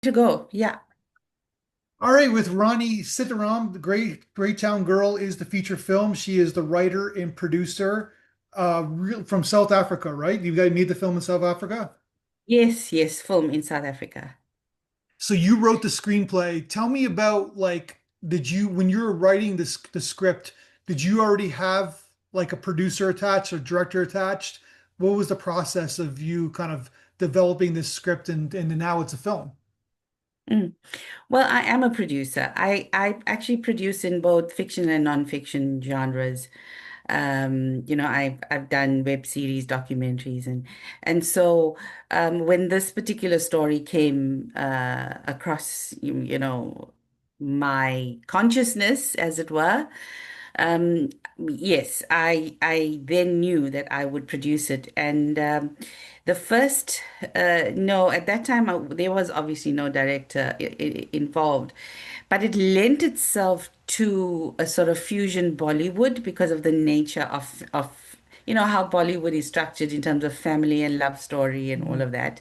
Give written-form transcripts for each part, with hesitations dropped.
To go. Yeah. All right, with Rani Sitaram, the Greytown Girl is the feature film. She is the writer and producer, from South Africa, right? You guys made the film in South Africa. Yes, yes, film in South Africa. So you wrote the screenplay. Tell me about did you when you were writing the script, did you already have like a producer attached or director attached? What was the process of you kind of developing this script and now it's a film? Mm. Well, I am a producer. I actually produce in both fiction and nonfiction genres. I've done web series, documentaries, and so when this particular story came across, my consciousness, as it were. Um, yes, I then knew that I would produce it, and the first no, at that time there was obviously no director involved, but it lent itself to a sort of fusion Bollywood because of the nature of how Bollywood is structured in terms of family and love story and all of that.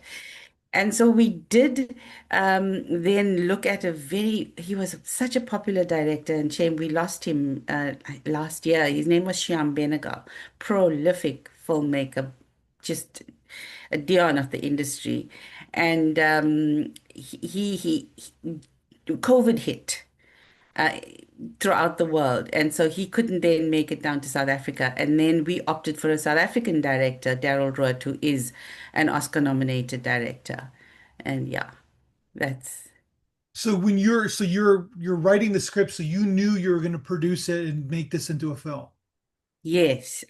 And so we did then look at he was such a popular director, and shame we lost him last year. His name was Shyam Benegal, prolific filmmaker, just a Dion of the industry. And COVID hit uh, throughout the world. And so he couldn't then make it down to South Africa. And then we opted for a South African director, Daryl Roth, who is an Oscar-nominated director. And yeah, that's So you're writing the script, so you knew you were going to produce it and make this into a film. yes.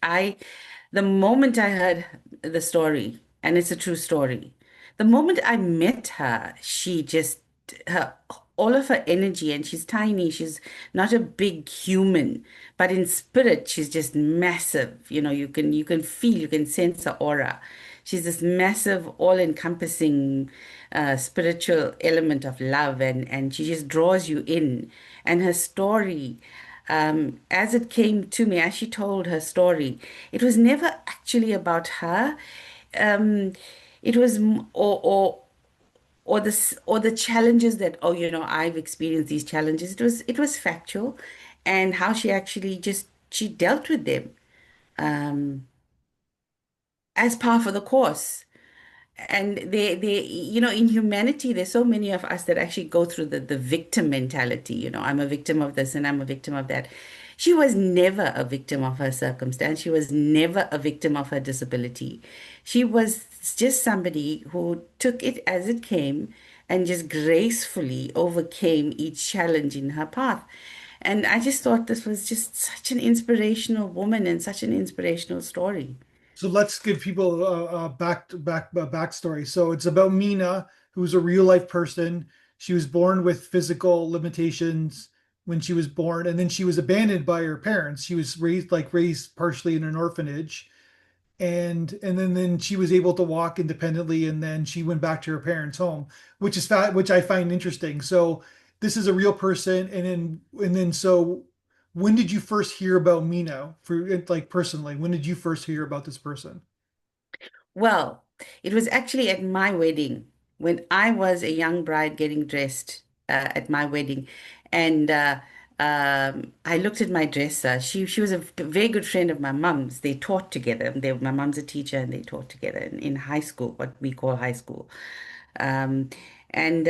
The moment I heard the story, and it's a true story, the moment I met her, her, all of her energy, and she's tiny, she's not a big human, but in spirit, she's just massive. You can feel, you can sense her aura. She's this massive, all-encompassing spiritual element of love, and she just draws you in. And her story, as it came to me, as she told her story, it was never actually about her. Um, it was or the challenges that, I've experienced these challenges. It was factual, and how she actually just she dealt with them as par for the course. And in humanity, there's so many of us that actually go through the victim mentality. I'm a victim of this and I'm a victim of that. She was never a victim of her circumstance. She was never a victim of her disability. She was just somebody who took it as it came and just gracefully overcame each challenge in her path. And I just thought this was just such an inspirational woman and such an inspirational story. So let's give people a backstory. So it's about Mina, who's a real life person. She was born with physical limitations when she was born, and then she was abandoned by her parents. She was raised partially in an orphanage, and then she was able to walk independently, and then she went back to her parents' home, which I find interesting. So this is a real person, and then so when did you first hear about Mina for like personally? When did you first hear about this person? Well, it was actually at my wedding when I was a young bride getting dressed at my wedding. And I looked at my dresser. She was a very good friend of my mum's. They taught together. My mum's a teacher and they taught together in high school, what we call high school. Um, and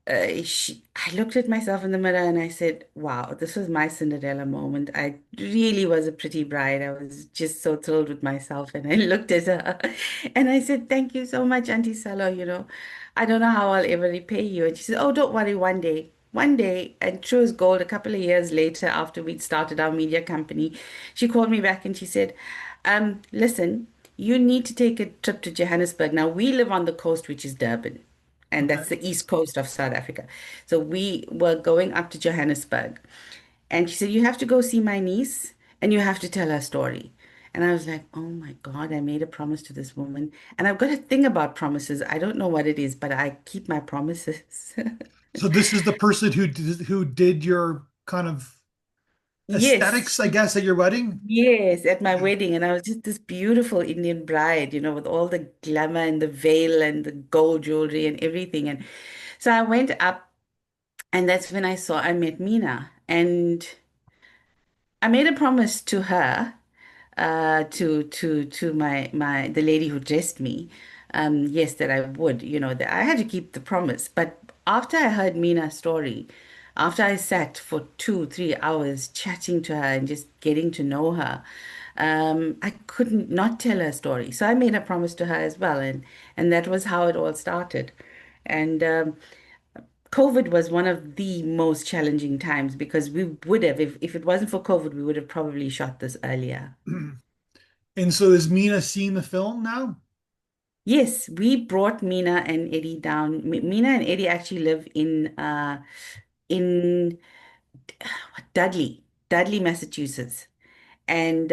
I looked at myself in the mirror and I said, wow, this was my Cinderella moment. I really was a pretty bride. I was just so thrilled with myself. And I looked at her and I said, thank you so much, Auntie Salo. I don't know how I'll ever repay you. And she said, oh, don't worry, one day. One day, and true as gold, a couple of years later, after we'd started our media company, she called me back and she said, listen, you need to take a trip to Johannesburg. Now, we live on the coast, which is Durban, and Okay. that's the east coast of South Africa. So we were going up to Johannesburg. And she said, you have to go see my niece and you have to tell her story. And I was like, oh my God, I made a promise to this woman. And I've got a thing about promises. I don't know what it is, but I keep my promises. So this is the person who did your kind of Yes, aesthetics, I guess, at your wedding? yes, at my Okay. wedding. And I was just this beautiful Indian bride, with all the glamour and the veil and the gold jewelry and everything. So I went up, and that's when I met Mina, and I made a promise to her, to my the lady who dressed me, yes, that I would, that I had to keep the promise. But after I heard Mina's story, after I sat for 2, 3 hours chatting to her and just getting to know her, I couldn't not tell her story. So I made a promise to her as well, and that was how it all started. And COVID was one of the most challenging times because we would have, if it wasn't for COVID, we would have probably shot this earlier. And so is Mina seeing the film now? Yes, we brought Mina and Eddie down. Mina and Eddie actually live in Dudley, Massachusetts, and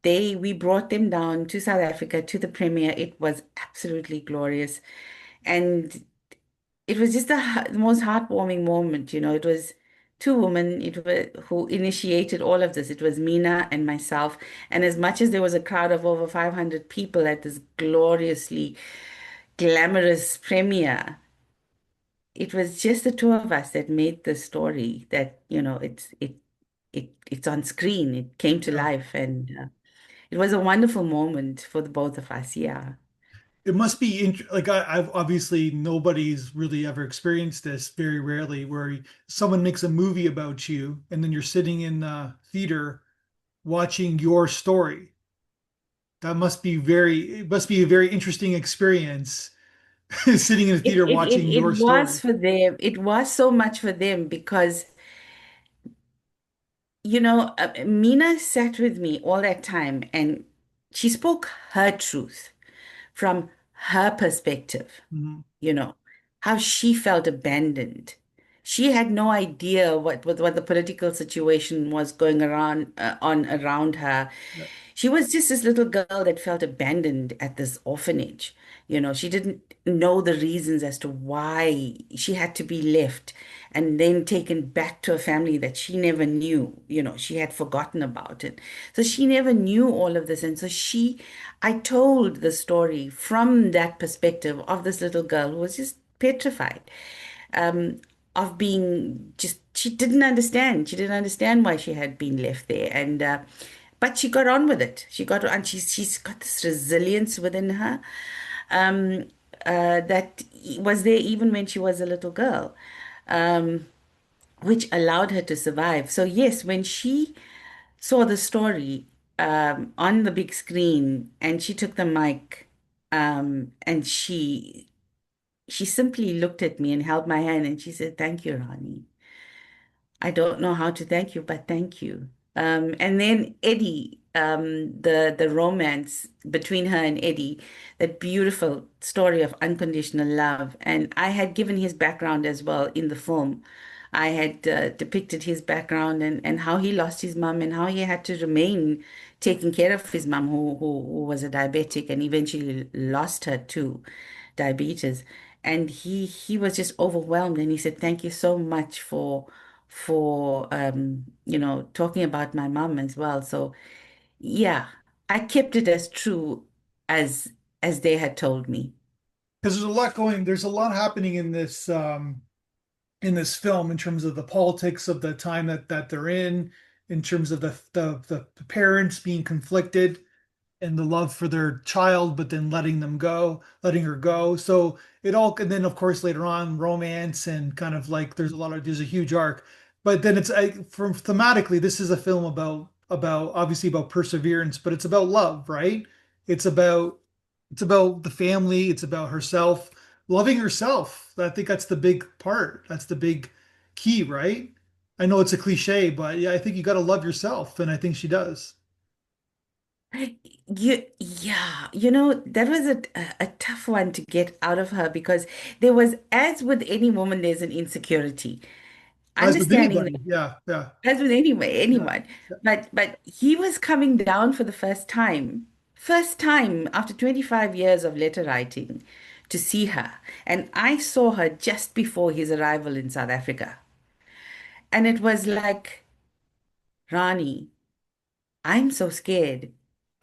they we brought them down to South Africa to the premiere. It was absolutely glorious, and it was just the most heartwarming moment. It was two women who initiated all of this. It was Mina and myself, and as much as there was a crowd of over 500 people at this gloriously glamorous premiere, it was just the two of us that made the story that, it's on screen. It came to Yeah. life, and it was a wonderful moment for the both of us. Yeah. It must be like I've obviously nobody's really ever experienced this, very rarely, where someone makes a movie about you and then you're sitting in the theater watching your story. It must be a very interesting experience sitting in a It, theater it it watching it your was story. for them. It was so much for them because, Mina sat with me all that time, and she spoke her truth from her perspective, Mhm. you know, how she felt abandoned. She had no idea what the political situation was going around her. Yeah. She was just this little girl that felt abandoned at this orphanage. She didn't know the reasons as to why she had to be left and then taken back to a family that she never knew. She had forgotten about it. So she never knew all of this. And so I told the story from that perspective of this little girl who was just petrified, um, of being just, she didn't understand. She didn't understand why she had been left there. But she got on with it. And she's got this resilience within her, um, that was there even when she was a little girl, which allowed her to survive. So yes, when she saw the story, on the big screen, and she took the mic, and she simply looked at me and held my hand, and she said, "Thank you, Rani. I don't know how to thank you, but thank you." And then Eddie, the romance between her and Eddie, that beautiful story of unconditional love. And I had given his background as well in the film. I had depicted his background, and how he lost his mom, and how he had to remain taking care of his mom, who was a diabetic, and eventually lost her to diabetes. And he was just overwhelmed, and he said, "Thank you so much for talking about my mom as well." So yeah, I kept it as true as they had told me. Because there's a lot happening in this film in terms of the politics of the time that they're in terms of the parents being conflicted and the love for their child, but then letting her go. So and then of course later on romance and kind of like there's a huge arc. But then from thematically, this is a film about obviously about perseverance, but it's about love, right? It's about it's about the family, it's about herself, loving herself. I think that's the big part. That's the big key, right? I know it's a cliche, but yeah, I think you got to love yourself, and I think she does. Yeah, that was a tough one to get out of her, because as with any woman, there's an insecurity. As with Understanding anybody, yeah, yeah. as with Yeah. anyone. But he was coming down for the first time after 25 years of letter writing, to see her. And I saw her just before his arrival in South Africa. And it was like, "Rani, I'm so scared."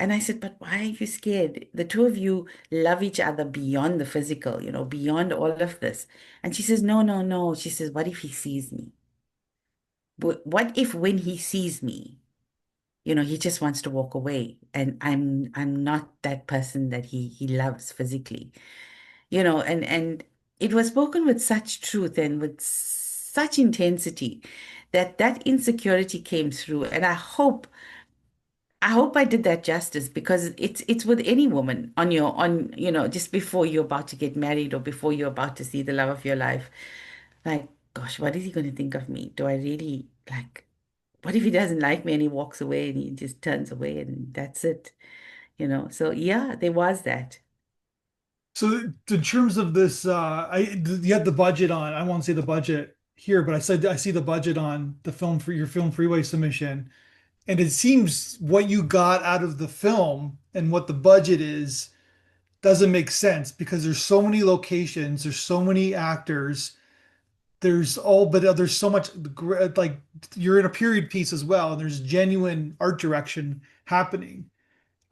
And I said, but why are you scared? The two of you love each other beyond the physical, beyond all of this. And she says, no, no, no. She says, what if he sees me? What if when he sees me, he just wants to walk away and I'm not that person that he loves physically. And it was spoken with such truth and with such intensity that that insecurity came through. And I hope I did that justice because it's with any woman just before you're about to get married or before you're about to see the love of your life. Like, gosh, what is he going to think of me? Do I really like, what if he doesn't like me and he walks away and he just turns away and that's it? So yeah, there was that. So in terms of this, you had the budget on. I won't say the budget here, but I see the budget on the film for your film freeway submission, and it seems what you got out of the film and what the budget is doesn't make sense because there's so many locations, there's so many actors, there's so much like you're in a period piece as well, and there's genuine art direction happening.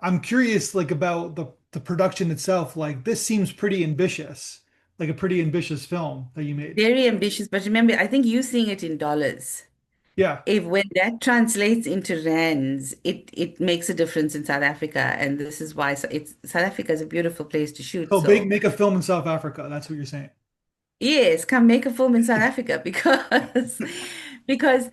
I'm curious, like about the production itself. Like this seems pretty ambitious, like a pretty ambitious film that you made. Very ambitious, but remember, I think you seeing it in dollars. Yeah. If when that translates into rands, it makes a difference in South Africa, and this is why South Africa is a beautiful place to shoot. So make So make a film in South Africa. That's what you're saying. yes, come make a film in South Africa because because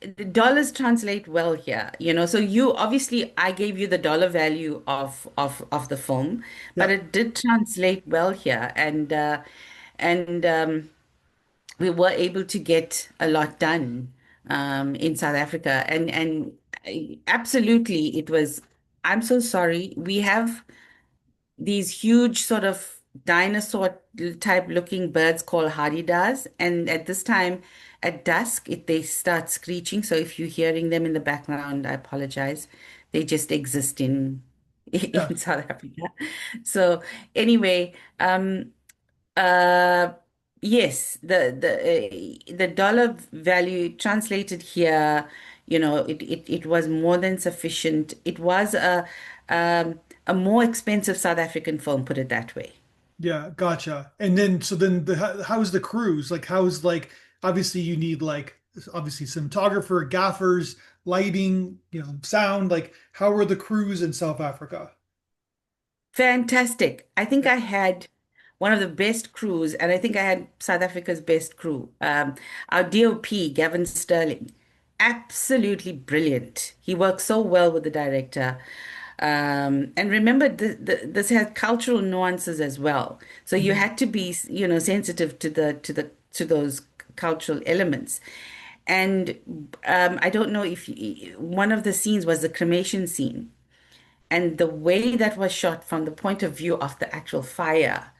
the dollars translate well here, So you obviously I gave you the dollar value of the film, but Yeah. it did translate well here, and we were able to get a lot done in South Africa, and absolutely it was. I'm so sorry. We have these huge sort of dinosaur type looking birds called hadidas. And at this time, at dusk, they start screeching. So if you're hearing them in the background, I apologize. They just exist in Yeah. in South Africa. So anyway, uh, yes, the dollar value translated here, it was more than sufficient. It was a more expensive South African film, put it that way. Yeah. Gotcha. And then so then how's the cruise? Like how's like obviously you need like obviously cinematographer, gaffers, lighting, sound. Like how were the crews in South Africa? Fantastic. I think I had one of the best crews, and I think I had South Africa's best crew. Our DOP, Gavin Sterling, absolutely brilliant. He works so well with the director. And remember, this has cultural nuances as well. So you Mhm. had to be, sensitive to those cultural elements. And I don't know if one of the scenes was the cremation scene. And the way that was shot from the point of view of the actual fire,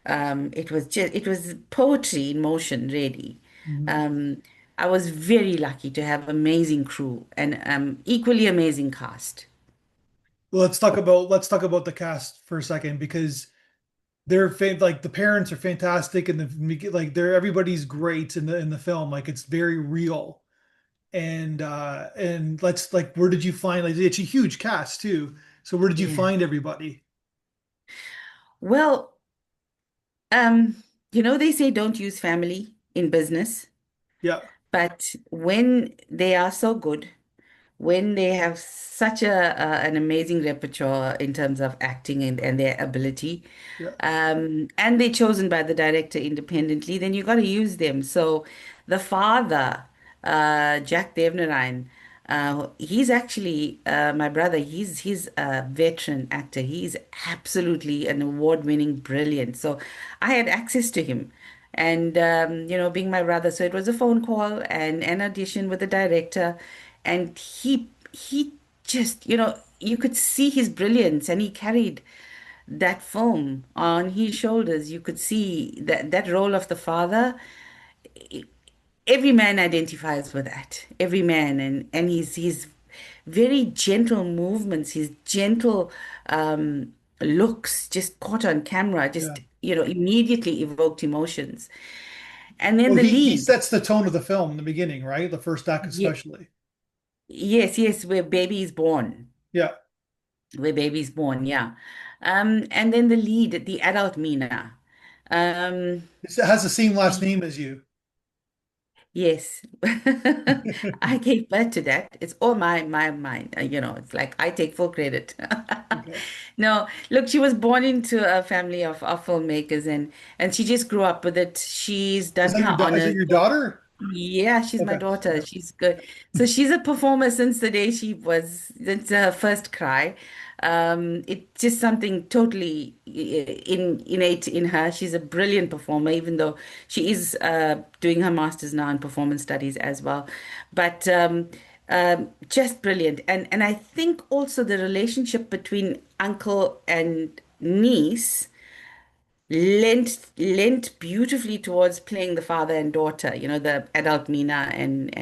it was poetry in motion, really. Mhm. Um, I was very lucky to have amazing crew and equally amazing cast. Well, let's talk about the cast for a second because like the parents are fantastic and the like they're everybody's great in the film. Like it's very real. And let's like where did you find like it's a huge cast too. So where did you Yeah. find everybody? Well, they say don't use family in business, Yeah, but when they are so good, when they have such an amazing repertoire in terms of acting and their ability, yeah, and they're chosen by the director independently, then you got to use them. So the father, Jack Devnarine, he's actually my brother. He's a veteran actor. He's absolutely an award-winning brilliant. So I had access to him. And being my brother, so it was a phone call and an audition with the director, and he just, you could see his brilliance, and he carried that film on his shoulders. You could see that role of the father. Every man identifies with that. Every man, and his very gentle movements, his gentle looks, just caught on camera, yeah. just immediately evoked emotions. And then Well, the he lead, sets the tone of the film in the beginning, right? The first act ye- especially. yes, yes, where baby is born. Yeah, where baby's born, yeah. And then the lead, the adult Mina. Um, It has the same last name as you. Yes. I gave birth to that. It's all my mine. It's like I take full credit. Okay. No, look, she was born into a family of filmmakers and she just grew up with it. She's Is done that her is that honors. your daughter? Yeah, she's my Okay. daughter. Okay. She's good. So she's a performer since the day since her first cry. It's just something totally innate in her. She's a brilliant performer, even though she is doing her master's now in performance studies as well. But just brilliant. And I think also the relationship between uncle and niece lent beautifully towards playing the father and daughter, the adult Mina and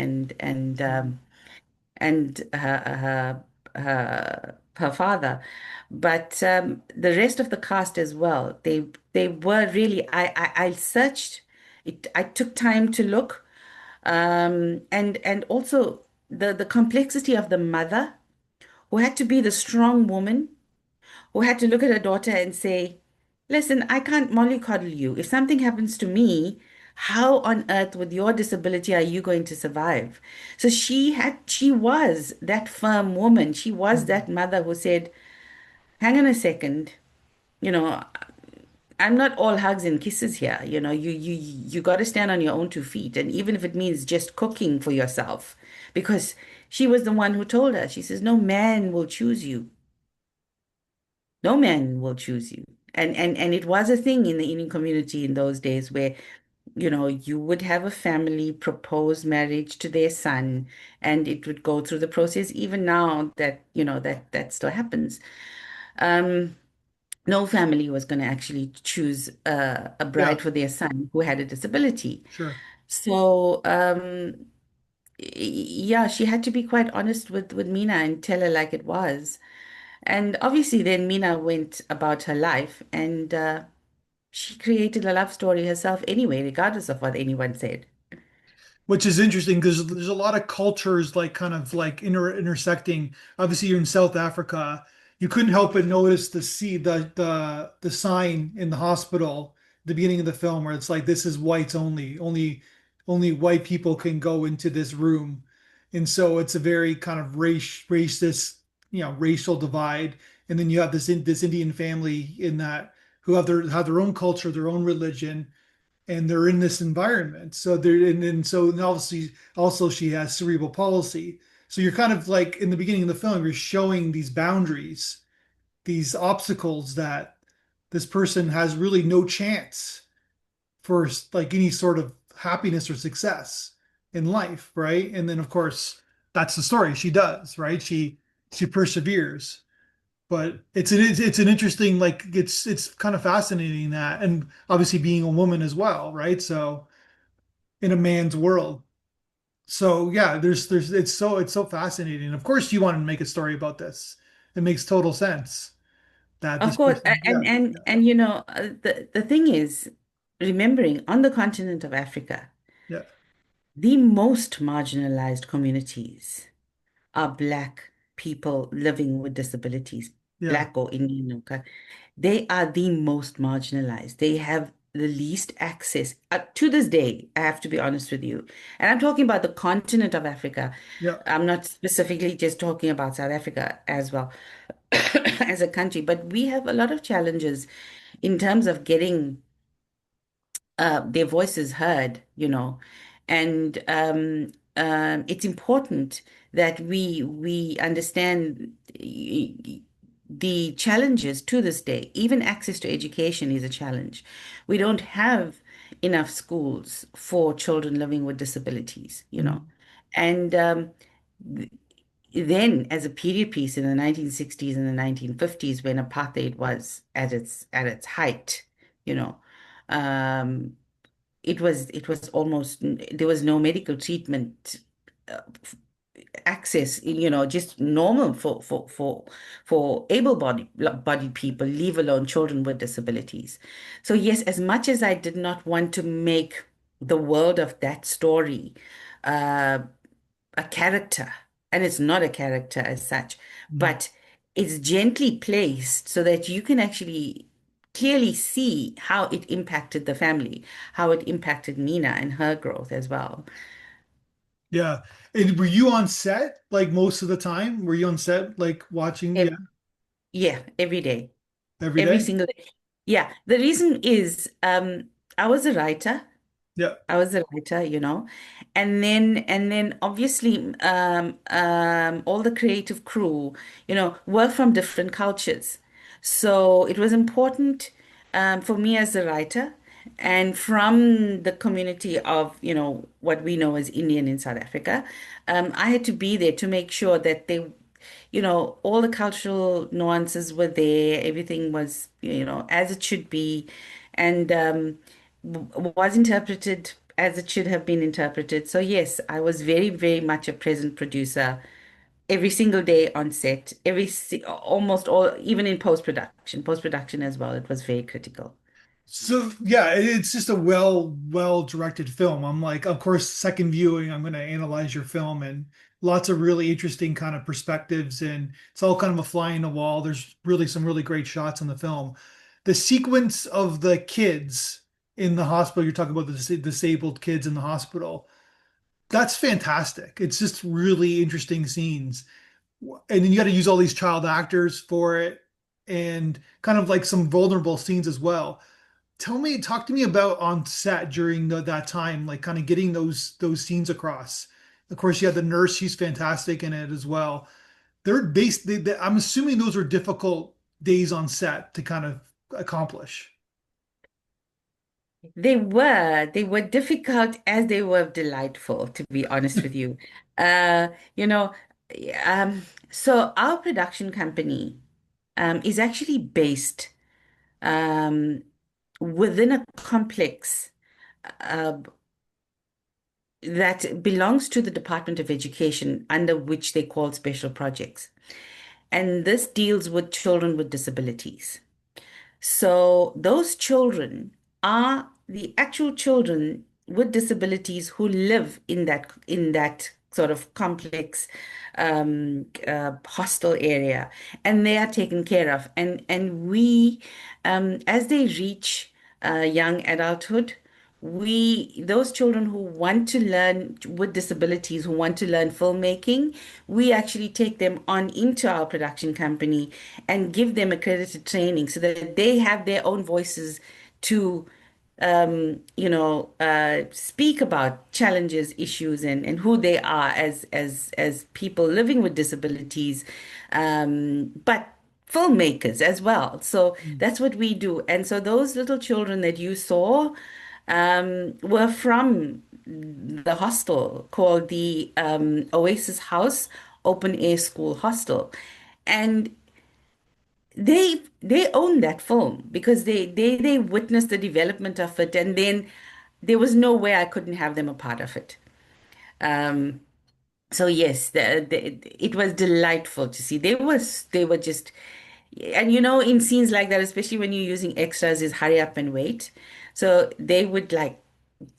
her father. But the rest of the cast as well, they were really I searched it, I took time to look, and also the complexity of the mother who had to be the strong woman who had to look at her daughter and say, listen, I can't mollycoddle you. If something happens to me, how on earth, with your disability, are you going to survive? So she was that firm woman. She was Mhm. that mother who said, hang on a second, you know, I'm not all hugs and kisses here. You got to stand on your own 2 feet. And even if it means just cooking for yourself, because she was the one who told her, she says, no man will choose you. No man will choose you. And it was a thing in the Indian community in those days where, you would have a family propose marriage to their son, and it would go through the process. Even now that, that still happens. Um, no family was going to actually choose a Yeah, bride for their son who had a disability. sure. So, yeah, she had to be quite honest with Mina and tell her like it was. And obviously, then Mina went about her life and she created a love story herself anyway, regardless of what anyone said. Which is interesting because there's a lot of cultures like kind of like intersecting. Obviously, you're in South Africa. You couldn't help but notice the sign in the hospital at the beginning of the film where it's like this is whites only. Only white people can go into this room. And so it's a very kind of racist, racial divide. And then you have this Indian family in that who have their own culture, their own religion, and they're in this environment. So they're and so and obviously also she has cerebral palsy. So you're kind of like in the beginning of the film, you're showing these boundaries, these obstacles that this person has really no chance for like any sort of happiness or success in life, right? And then of course that's the story. She does, right? She perseveres. But it's an interesting like it's kind of fascinating that and obviously being a woman as well, right? So in a man's world. So yeah, there's it's so fascinating. Of course, you want to make a story about this. It makes total sense that Of this course, person, yeah, and the thing is, remembering on the continent of Africa, yeah, the most marginalized communities are Black people living with disabilities, yeah, Black or Indian. Okay? They are the most marginalized. They have the least access. To this day, I have to be honest with you. And I'm talking about the continent of Africa. yeah. I'm not specifically just talking about South Africa as well as a country, but we have a lot of challenges in terms of getting their voices heard, and it's important that we understand the challenges to this day. Even access to education is a challenge. We don't have enough schools for children living with disabilities, Mhm. and then as a period piece in the 1960s and the 1950s when apartheid was at its height, you know. Um, it was almost there was no medical treatment uh, access, just normal for able-bodied people, leave alone children with disabilities. So yes, as much as I did not want to make the world of that story uh, a character, and it's not a character as such, Mhm. but it's gently placed so that you can actually clearly see how it impacted the family, how it impacted Mina and her growth as well. Yeah. And were you on set like most of the time? Were you on set like watching? Yeah, Ev- yeah, every day, every every day. single day. Yeah, the reason is I was a writer. Yeah. I was a writer, and then obviously all the creative crew, were from different cultures. So it was important for me as a writer and from the community of, what we know as Indian in South Africa. I had to be there to make sure that all the cultural nuances were there. Everything was, as it should be, and was interpreted as it should have been interpreted. So yes, I was very, very much a present producer every single day on set, almost all, even in post-production as well. It was very critical. So yeah, it's just a well directed film. I'm like, of course, second viewing, I'm going to analyze your film and lots of really interesting kind of perspectives, and it's all kind of a fly in the wall. There's really some really great shots in the film. The sequence of the kids in the hospital, you're talking about the disabled kids in the hospital. That's fantastic. It's just really interesting scenes. And then you got to use all these child actors for it and kind of like some vulnerable scenes as well. Talk to me about on set during that time, like kind of getting those scenes across. Of course, you had the nurse; she's fantastic in it as well. I'm assuming those are difficult days on set to kind of accomplish. They were difficult as they were delightful, to be honest with you. Uh, you know, so our production company is actually based um, within a complex uh, that belongs to the Department of Education, under which they call special projects. And this deals with children with disabilities. So those children are the actual children with disabilities who live in that sort of complex hostel area, and they are taken care of. And we, as they reach young adulthood, those children who want to learn with disabilities, who want to learn filmmaking, we actually take them on into our production company and give them accredited training so that they have their own voices to speak about challenges, issues, and who they are as people living with disabilities, but filmmakers as well. So that's what we do. And so those little children that you saw were from the hostel called the Oasis House Open Air School Hostel. And they own that film because they witnessed the development of it, and then there was no way I couldn't have them a part of it. Um, so yes, it was delightful to see. They were just, and in scenes like that, especially when you're using extras, is hurry up and wait. So they would like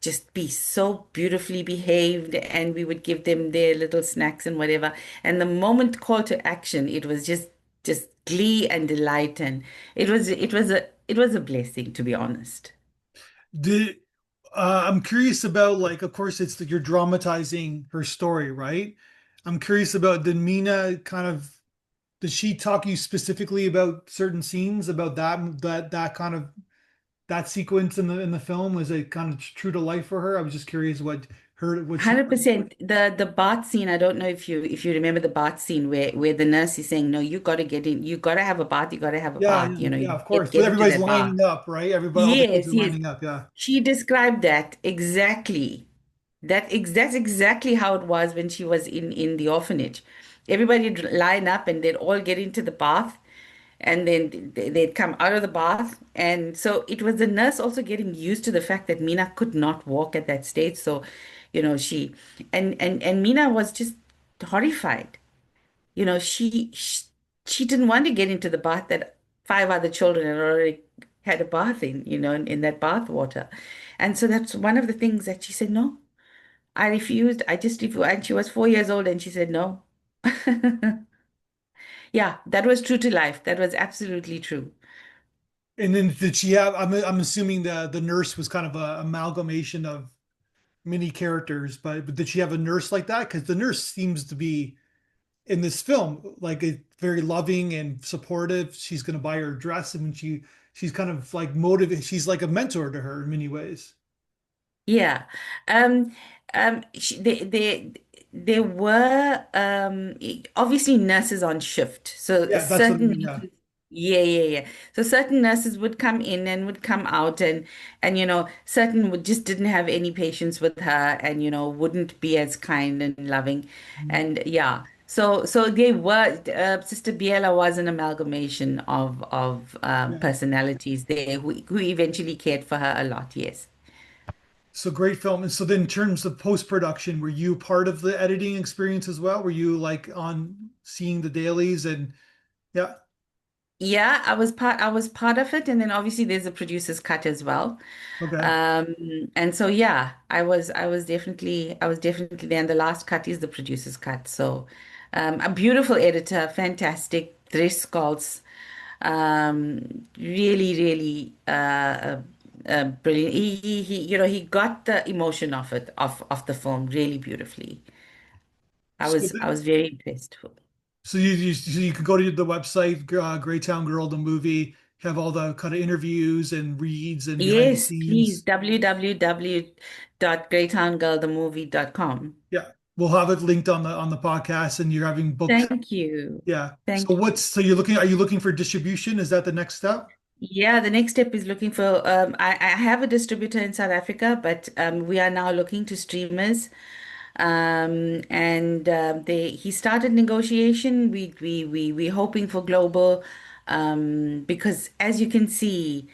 just be so beautifully behaved, and we would give them their little snacks and whatever. And the moment call to action, it was just glee and delight, and it was a blessing, to be honest. Did I'm curious about like, of course, it's that you're dramatizing her story, right? I'm curious about did Mina kind of did she talk to you specifically about certain scenes about that kind of that sequence in the film? Was it kind of true to life for her? I was just curious what she. 100%. The bath scene, I don't know if you remember the bath scene where the nurse is saying, no, you got to get in, you got to have a bath, you got to have a Yeah, bath, yeah, yeah, you of get, course. But get into everybody's that bath. lining up, right? Everybody, all the kids Yes, are yes. lining up. Yeah. She described that exactly. That's exactly how it was when she was in the orphanage. Everybody'd line up and they'd all get into the bath, and then they'd come out of the bath. And so it was the nurse also getting used to the fact that Mina could not walk at that stage. So, she and Mina was just horrified. She didn't want to get into the bath that five other children had already had a bath in that bath water. And so that's one of the things that she said, no. I refused. I just refused. And she was 4 years old and she said no. Yeah, that was true to life. That was absolutely true. And then did she have, I'm assuming the nurse was kind of a amalgamation of many characters, but did she have a nurse like that? Because the nurse seems to be in this film like a very loving and supportive. She's going to buy her a dress, and she's kind of like motivated. She's like a mentor to her in many ways. Yeah. Um, there were obviously nurses on shift. So Yeah, that's what I certain mean. Yeah. nurses, yeah. So certain nurses would come in and would come out, and certain would just didn't have any patience with her, and wouldn't be as kind and loving. And yeah. So they were Sister Biela was an amalgamation of Yeah. personalities there who eventually cared for her a lot, yes. So great film. And so then in terms of post-production, were you part of the editing experience as well? Were you like on seeing the dailies and yeah, Yeah, I was part of it, and then obviously there's a producer's cut as well. okay. Um, and so yeah, I was definitely there, and the last cut is the producer's cut. So a beautiful editor, fantastic, Dries Scholz, really, really brilliant. He got the emotion of it of the film really beautifully. I So, was I was very impressed. so you can go to the website, Greytown Girl, the movie, have all the kind of interviews and reads and behind the Yes, please, scenes. www.greytownGirlTheMovie.com. Yeah, we'll have it linked on the podcast, and you're having booked. Thank you. Yeah. So Thank you. so you're looking, are you looking for distribution? Is that the next step? Yeah, the next step is looking for I have a distributor in South Africa, but we are now looking to streamers. And they he started negotiation. We're hoping for global because as you can see,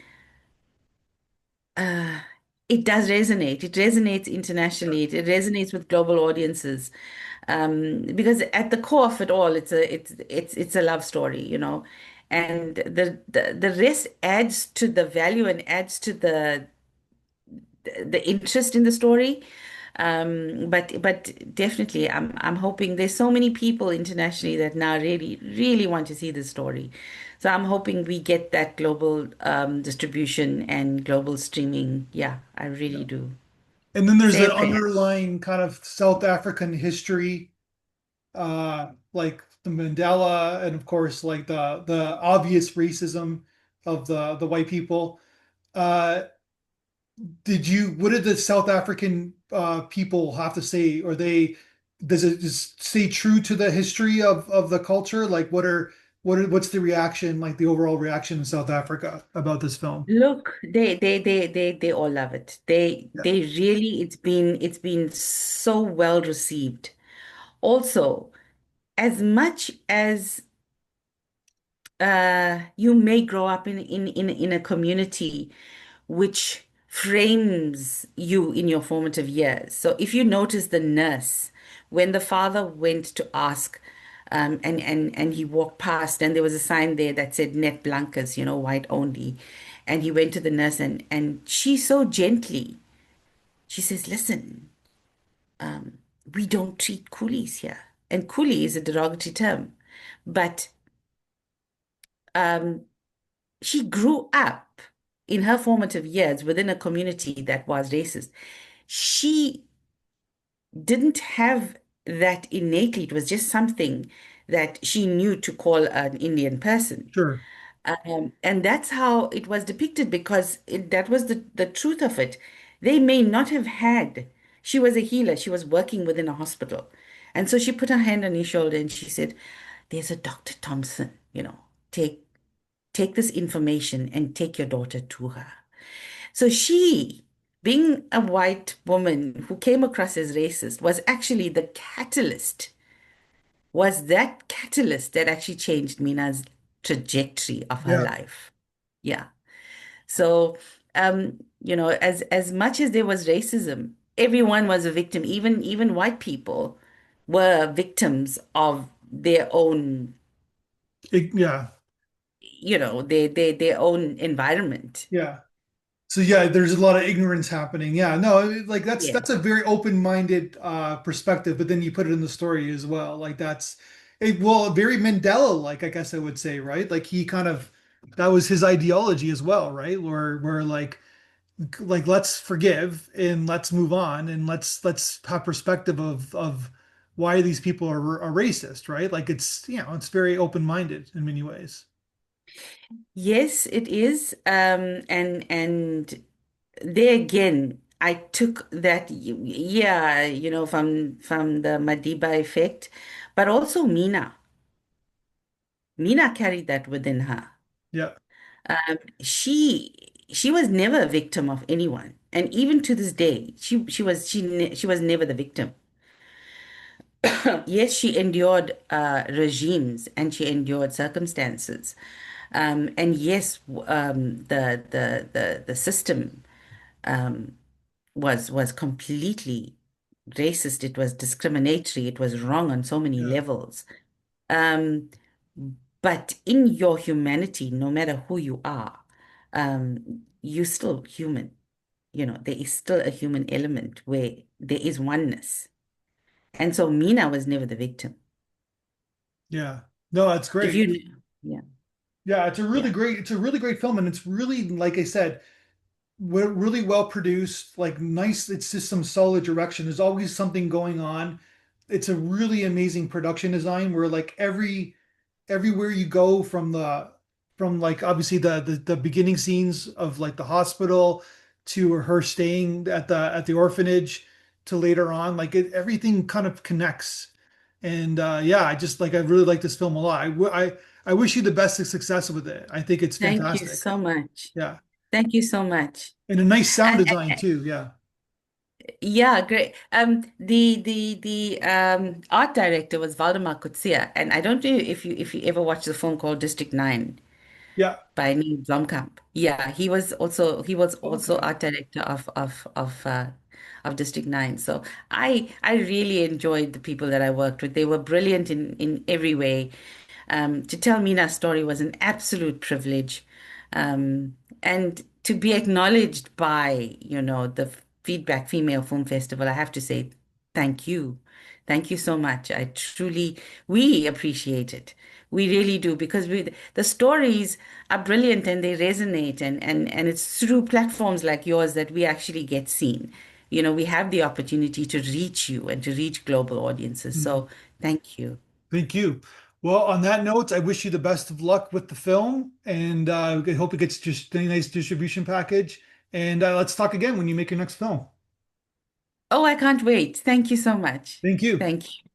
uh, it does resonate. It resonates Yeah. internationally. It resonates with global audiences. Because at the core of it all, it's a love story, and the rest adds to the value and adds to the interest in the story. But definitely, I'm hoping there's so many people internationally that now really really want to see the story. So I'm hoping we get that global distribution and global streaming. Yeah, I really Yeah. do. And then there's Say a that prayer. underlying kind of South African history, like the Mandela, and of course, like the obvious racism of the white people. Uh, what did the South African people have to say? Or does it just stay true to the history of the culture? Like, what's the reaction, like the overall reaction in South Africa about this film? Look, they all love it. Yeah, They really it's been so well received. Also, as much as you may grow up in a community which frames you in your formative years. So if you notice the nurse, when the father went to ask, and he walked past, and there was a sign there that said "net blankers," white only, and he went to the nurse, and she so gently, she says, "Listen, we don't treat coolies here," and coolie is a derogatory term, but um, she grew up in her formative years within a community that was racist. She didn't have that innately. It was just something that she knew to call an Indian person. sure, And that's how it was depicted because that was the truth of it. They may not have had, she was a healer, she was working within a hospital. And so she put her hand on his shoulder and she said, "There's a Dr. Thompson, take take this information and take your daughter to her." So she, being a white woman who came across as racist, was actually the catalyst, was that catalyst that actually changed Mina's trajectory of her yeah. life. Yeah. So, as much as there was racism, everyone was a victim. Even white people were victims of their own, Yeah, their own environment. yeah. So yeah, there's a lot of ignorance happening. Yeah, no, like that's Yeah. a very open-minded perspective, but then you put it in the story as well. Like Well, very Mandela-like, I guess I would say, right? Like he kind of that was his ideology as well, right? Where like let's forgive and let's move on and let's have perspective of why there people are racist, right? Like it's it's very open-minded in many ways. Yes, it is. And there again, I took that, yeah, from the Madiba effect, but also Mina. Mina carried that within her. Yeah, She she was never a victim of anyone, and even to this day, she was never the victim. Yes, she endured regimes and she endured circumstances, and yes, the system was completely racist. It was discriminatory. It was wrong on so many yeah, levels. Um, but in your humanity, no matter who you are, you're still human. There is still a human element where there is oneness. And so Mina was never the victim. yeah. No, that's If great. you, yeah, Yeah, yeah. it's a really great film, and it's really, like I said, really well produced, like nice. It's just some solid direction. There's always something going on. It's a really amazing production design where like everywhere you go from like obviously the beginning scenes of like the hospital to her staying at the orphanage to later on like everything kind of connects and yeah I just like I really like this film a lot. I wish you the best of success with it. I think it's Thank you fantastic. so much. Yeah, Thank you so much. and a nice sound And, design too. Yeah, yeah, great. The art director was Valdemar Coetzee, and I don't know if you ever watched the film called District 9 yeah, by Neil Blomkamp. Yeah, he was also okay. art director of District 9. So I really enjoyed the people that I worked with. They were brilliant in every way. To tell Mina's story was an absolute privilege. And to be acknowledged by, the Feedback Female Film Festival, I have to say thank you. Thank you so much. We appreciate it. We really do because the stories are brilliant and they resonate and it's through platforms like yours that we actually get seen. We have the opportunity to reach you and to reach global audiences. Mhm. So thank you. Thank you. Well, on that note, I wish you the best of luck with the film, and I hope it gets just a nice distribution package. And let's talk again when you make your next film. Oh, I can't wait. Thank you so much. Thank you. Thank you.